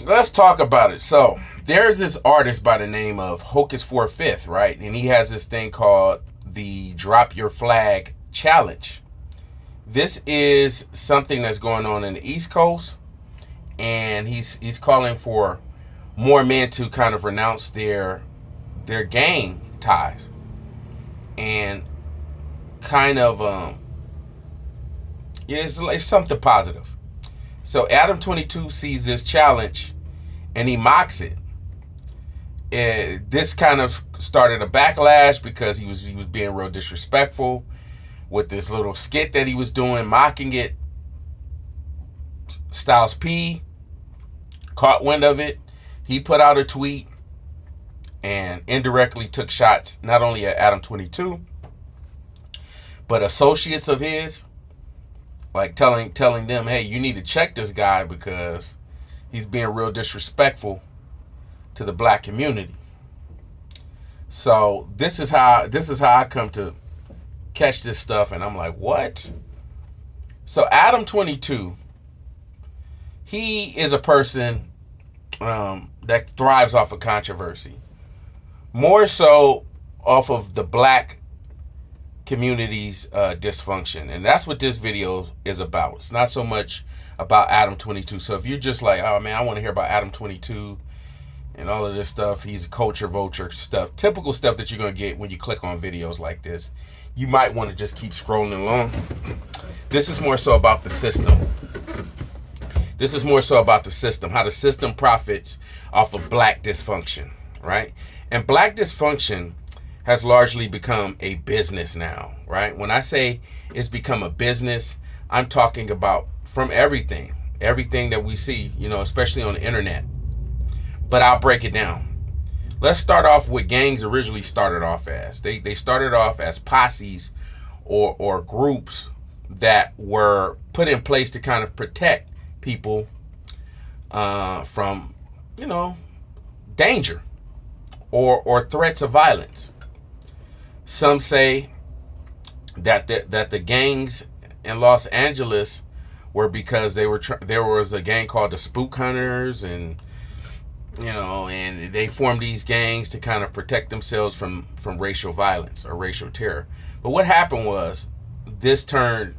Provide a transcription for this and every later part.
let's talk about it. So there's this artist by the name of Hocus 45th, right? And he has this thing called the Drop Your Flag Challenge. This is something that's going on in the East Coast, and he's calling for more men to kind of renounce their gang ties and kind of it's something positive. So Adam22 sees this challenge and he mocks it. This kind of started a backlash because he was being real disrespectful with this little skit that he was doing, mocking it. Styles P caught wind of it. He put out a tweet and indirectly took shots not only at Adam22 but associates of his, like telling them, hey, you need to check this guy because he's being real disrespectful to the black community. So this is how I come to catch this stuff, and I'm like, what? So Adam22, he is a person that thrives off of controversy, more so off of the black community's dysfunction, and that's what this video is about. It's not so much about Adam22. So if you're just like, oh man, I want to hear about Adam22 and all of this stuff, he's a culture vulture stuff, typical stuff that you're going to get when you click on videos like this, you might want to just keep scrolling along. This is more so about the system. This is more so about the system, how the system profits off of black dysfunction, right? And black dysfunction has largely become a business now, right? When I say it's become a business, I'm talking about from everything that we see, especially on the internet. But I'll break it down. Let's start off with gangs originally started off as. They started off as posses or groups that were put in place to kind of protect people from, danger or threats of violence. Some say that the gangs in Los Angeles were because there was a gang called the Spook Hunters, and and they formed these gangs to kind of protect themselves from racial violence or racial terror. But what happened was this turned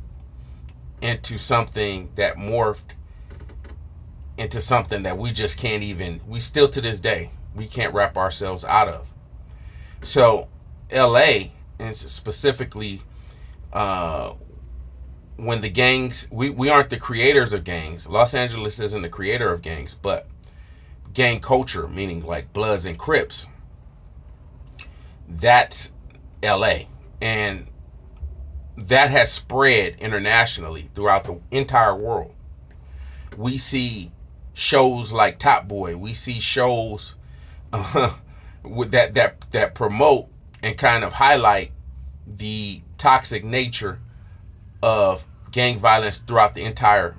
into something that morphed into something that we just can't even, we still to this day, we can't wrap ourselves out of. So LA, and specifically when the gangs, we aren't the creators of gangs. Los Angeles isn't the creator of gangs, but gang culture, meaning like Bloods and Crips, that's LA. And that has spread internationally throughout the entire world. We see shows like Top Boy. We see shows with that promote and kind of highlight the toxic nature of gang violence throughout the entire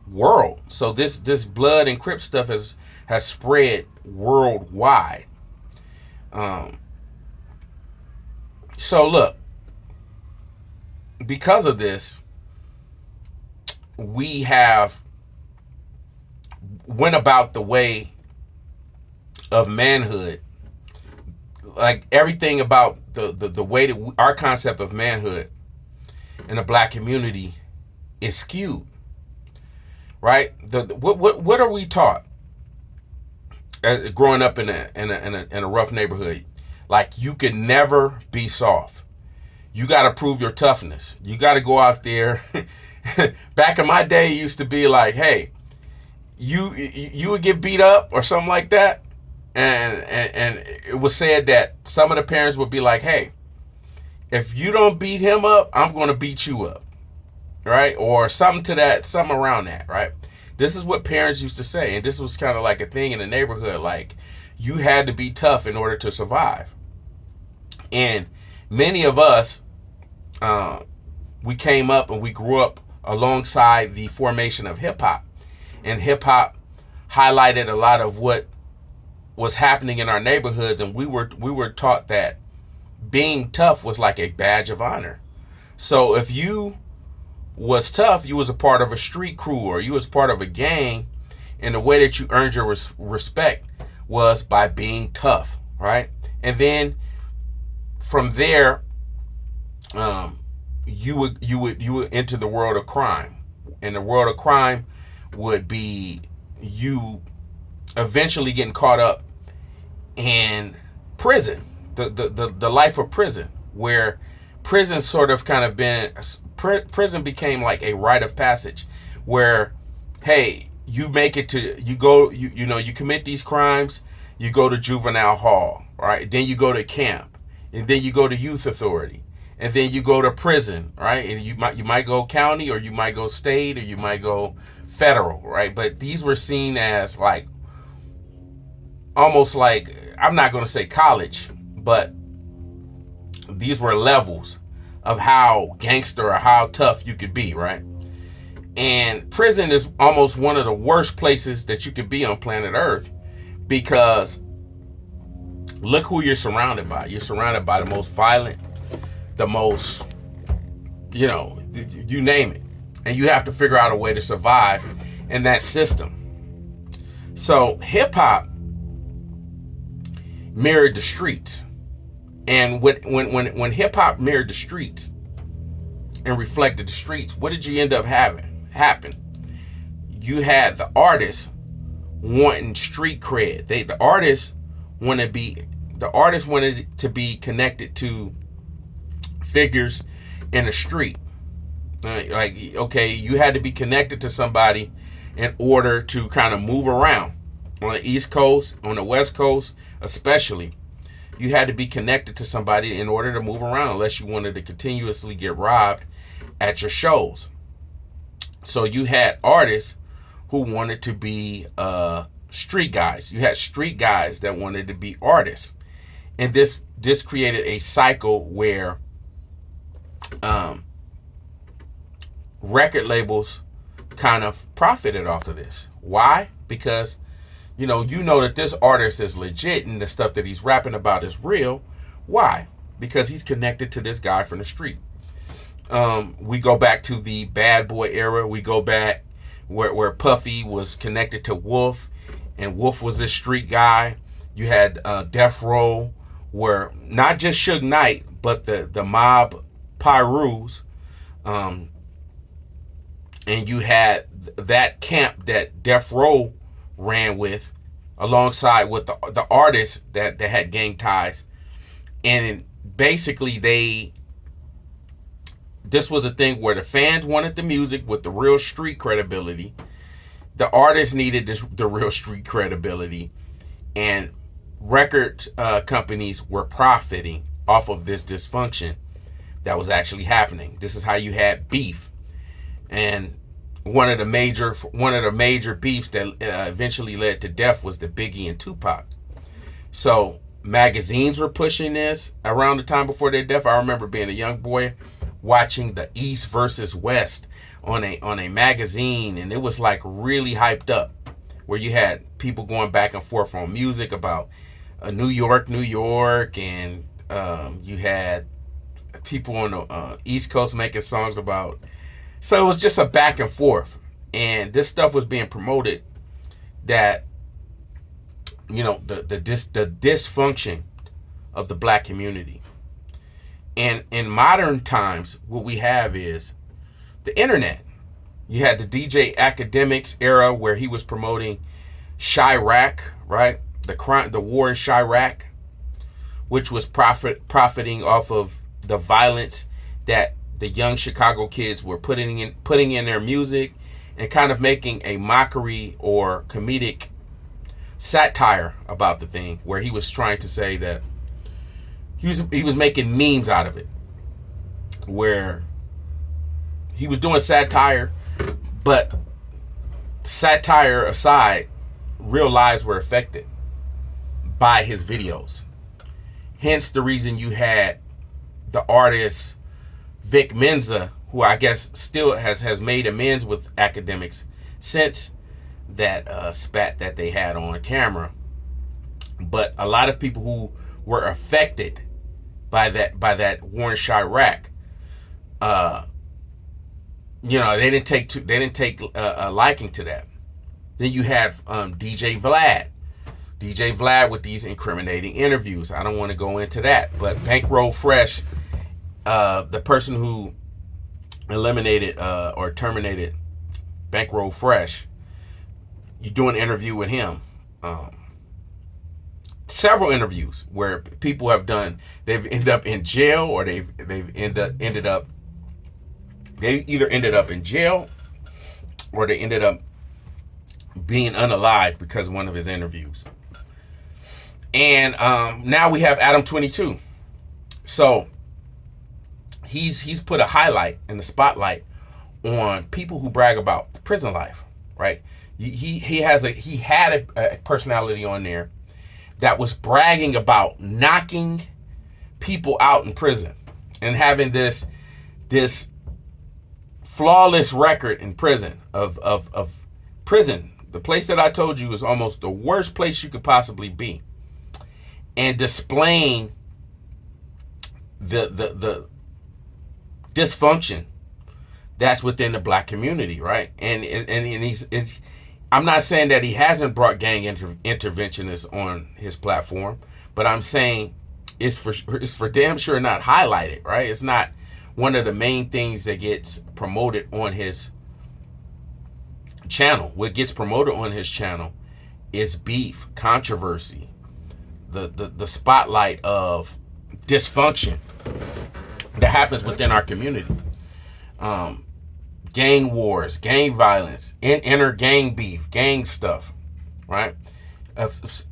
world. So this Blood and Crip stuff has spread worldwide. So look, because of this, we have went about the way of manhood, like everything about the way that our concept of manhood in the black community is skewed, right? What are we taught growing up in a rough neighborhood? Like, you could never be soft. You got to prove your toughness. You got to go out there. Back in my day, it used to be like, hey, you would get beat up or something like that, and it was said that some of the parents would be like, hey, if you don't beat him up, I'm going to beat you up, right? Or something around that, right? This is what parents used to say, and this was kind of like a thing in the neighborhood. Like, you had to be tough in order to survive. And many of us, we came up and we grew up alongside the formation of hip hop, and hip hop highlighted a lot of what was happening in our neighborhoods, and we were taught that being tough was like a badge of honor. So if you was tough, you was a part of a street crew, or you was part of a gang, And the way that you earned your respect was by being tough, right? And then from there, you would enter the world of crime, and the world of crime would be you eventually getting caught up in prison, the life of prison, where prison sort of kind of been prison became like a rite of passage, where hey, you make it to you commit these crimes, you go to juvenile hall, right? Then you go to camp, and then you go to youth authority, and then you go to prison, right? And you might go county, or you might go state, or you might go federal, right? But these were seen as like almost like, I'm not going to say college, but these were levels of how gangster or how tough you could be, right? And prison is almost one of the worst places that you could be on planet Earth, because look who you're surrounded by. You're surrounded by the most violent, the most, you name it. And you have to figure out a way to survive in that system. So hip hop mirrored the streets. And when hip hop mirrored the streets and reflected the streets, what did you end up having happen? You had the artists wanting street cred. The artists wanted to be connected to figures in the street. Like, okay, you had to be connected to somebody in order to kind of move around. On the East Coast, on the West Coast especially, you had to be connected to somebody in order to move around, unless you wanted to continuously get robbed at your shows. So you had artists who wanted to be street guys. You had street guys that wanted to be artists. And this created a cycle where record labels kind of profited off of this. Why? Because you know that this artist is legit and the stuff that he's rapping about is real. Why? Because he's connected to this guy from the street. We go back to the Bad Boy era. We go back where Puffy was connected to Wolf, and Wolf was this street guy. You had Death Row, where not just Suge Knight, but the mob Pyrus, and you had that camp that Death Row ran with, alongside with the artists that had gang ties. And basically this was a thing where the fans wanted the music with the real street credibility, the artists needed the real street credibility, and record companies were profiting off of this dysfunction that was actually happening. This is how you had beef. And one of the major beefs that eventually led to death was the Biggie and Tupac. So magazines were pushing this around the time before their death. I remember being a young boy watching the East versus West on a magazine, and it was like really hyped up, where you had people going back and forth on music about New York, and you had people on the East Coast making songs about. So it was just a back and forth, and this stuff was being promoted, that the dysfunction of the black community. And in modern times, what we have is the internet. You had the DJ Academics era, where he was promoting Chirac, right? The war in Chirac, which was profiting off of the violence that the young Chicago kids were putting in their music, and kind of making a mockery or comedic satire about the thing, where he was trying to say that he was making memes out of it, where he was doing satire, but satire aside, real lives were affected by his videos. Hence the reason you had the artist Vic Mensa, who I guess still has made amends with academics since that spat that they had on camera. But a lot of people who were affected by that war in Chirac, they didn't take a liking to that. Then you had DJ Vlad. DJ Vlad with these incriminating interviews. I don't want to go into that. But Bankroll Fresh, the person who eliminated or terminated Bankroll Fresh, you do an interview with him. Several interviews where people have done, they've ended up in jail, or they either ended up in jail, or they ended up being unalived because of one of his interviews. And now we have Adam22. So he's put a highlight in the spotlight on people who brag about prison life, right? He had a personality on there that was bragging about knocking people out in prison and having this flawless record in prison of prison. The place that I told you is almost the worst place you could possibly be, and displaying the dysfunction that's within the black community, right? And I'm not saying that he hasn't brought gang interventionists on his platform, but I'm saying it's for damn sure not highlighted, right? It's not one of the main things that gets promoted on his channel. What gets promoted on his channel is beef, controversy, the spotlight of dysfunction that happens within our community. Gang wars, gang violence, inner gang beef, gang stuff, right?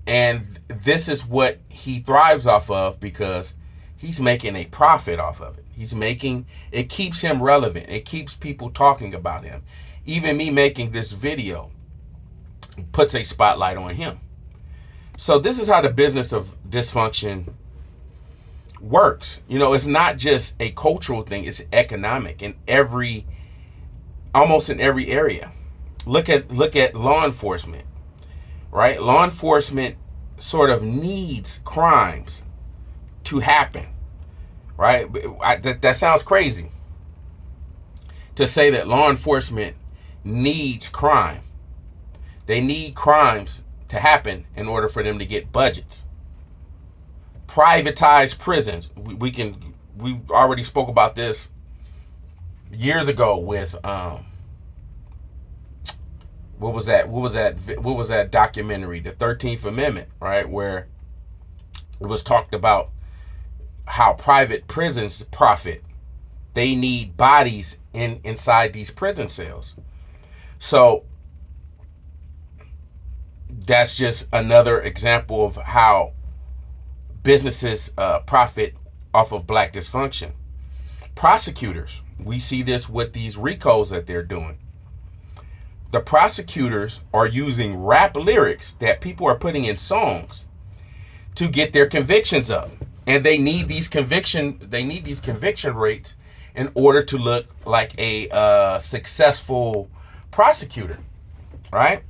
And this is what he thrives off of because he's making a profit off of it. It keeps him relevant. It keeps people talking about him. Even me making this video puts a spotlight on him. So this is how the business of dysfunction works. You know, it's not just a cultural thing, it's economic almost in every area. Look at law enforcement, right? Law enforcement sort of needs crimes to happen, right? That sounds crazy to say that law enforcement needs crime. They need crimes to happen in order for them to get budgets. Privatize prisons. We already spoke about this years ago with what was that documentary, the 13th Amendment, right, where it was talked about how private prisons profit. They need bodies inside these prison cells. So that's just another example of how businesses profit off of black dysfunction. Prosecutors, we see this with these RICOs that they're doing. The prosecutors are using rap lyrics that people are putting in songs to get their convictions up, and they need these conviction rates in order to look like a successful prosecutor, right?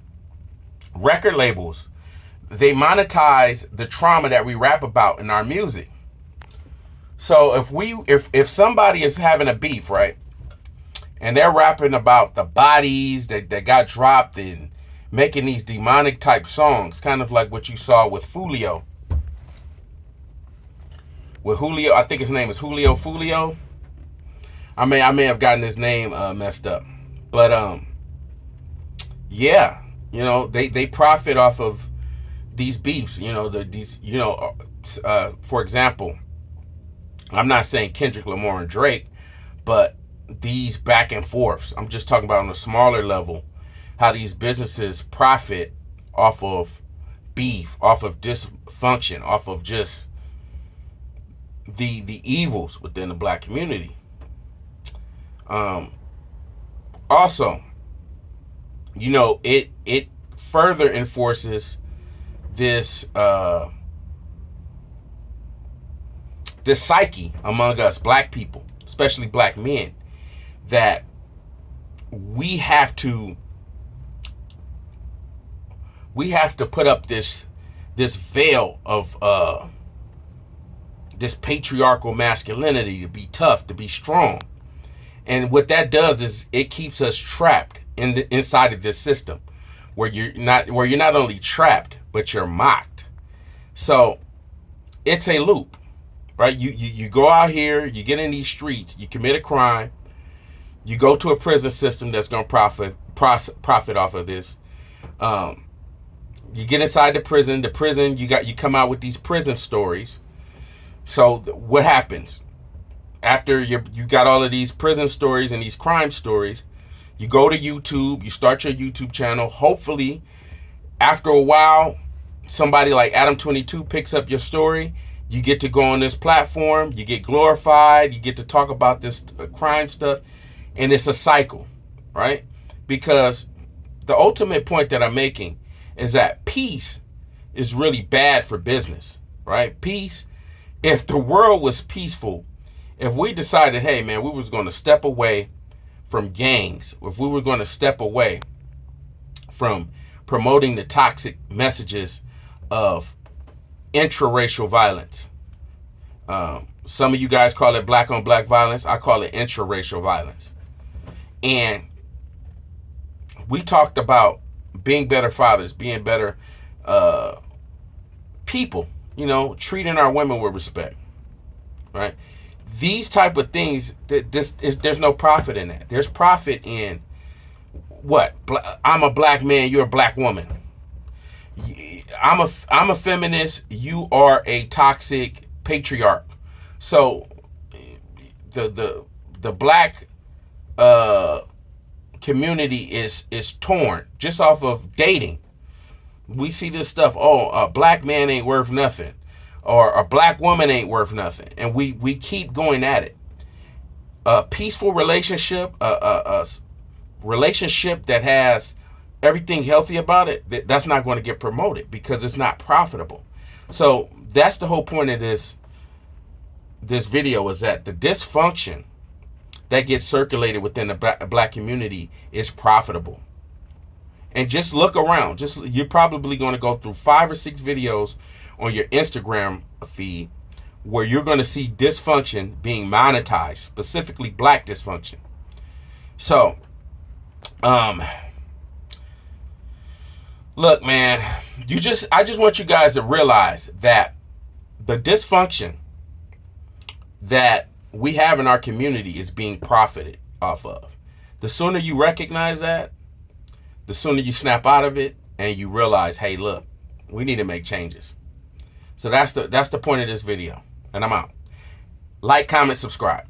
Record labels, they monetize the trauma that we rap about in our music. So if somebody is having a beef, right, and they're rapping about the bodies that got dropped and making these demonic type songs, kind of like what you saw with Fulio. With Julio, I think his name is Julio Fulio. I may have gotten his name messed up, but yeah, you know, they profit off of these beefs. You know, for example, I'm not saying Kendrick Lamar and Drake, but these back and forths. I'm just talking about on a smaller level, how these businesses profit off of beef, off of dysfunction, off of just the evils within the black community. Also, you know, it further enforces this this psyche among us black people, especially black men, that we have to put up this veil of this patriarchal masculinity, to be tough, to be strong. And what that does is it keeps us trapped inside of this system. where you're not only trapped, but you're mocked. So it's a loop, right? You go out here, you get in these streets, you commit a crime, you go to a prison system that's going to profit off of this. You get inside the prison. You come out with these prison stories. So what happens after you got all of these prison stories and these crime stories? You go to YouTube, you start your YouTube channel. Hopefully, after a while, somebody like Adam22 picks up your story. You get to go on this platform, you get glorified, you get to talk about this crime stuff, and it's a cycle, right? Because the ultimate point that I'm making is that peace is really bad for business, right? Peace, if the world was peaceful, if we decided, hey man, we was going to step away from gangs, if we were going to step away from promoting the toxic messages of intraracial violence. Some of you guys call it black on black violence. I call it intraracial violence. And we talked about being better fathers, being better people, treating our women with respect, right? These type of things, there's no profit in that. There's profit in what? I'm a black man, you're a black woman. I'm a feminist, you are a toxic patriarch. So the black community is torn just off of dating. We see this stuff, a black man ain't worth nothing, or a black woman ain't worth nothing, and we keep going at it. A peaceful relationship, a relationship that has everything healthy about it, that's not going to get promoted because it's not profitable. So that's the whole point of this video, is that the dysfunction that gets circulated within the black community is profitable. And just look around. You're probably going to go through 5 or 6 videos on your Instagram feed where you're going to see dysfunction being monetized, specifically black dysfunction. So, look, man, I just want you guys to realize that the dysfunction that we have in our community is being profited off of. The sooner you recognize that, the sooner you snap out of it and you realize, hey, look, we need to make changes. So that's the point of this video. And I'm out. Like, comment, subscribe.